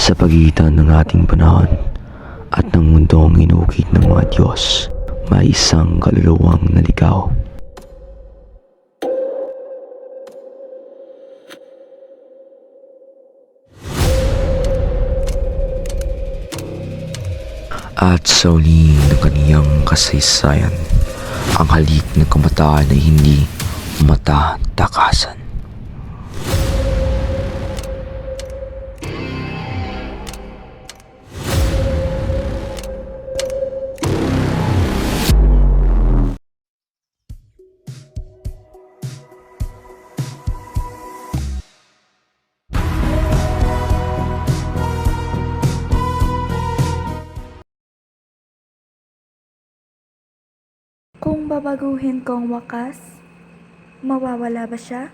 Sa pagitan ng ating panahon at ng mundong inukit ng mga Diyos, may isang kaluluwang naligaw. At sa uli ng kaniyang kasaysayan, ang halik ng kamatayan ay hindi matatakasan. Kung babaguhin ko ang wakas, mawawala ba siya?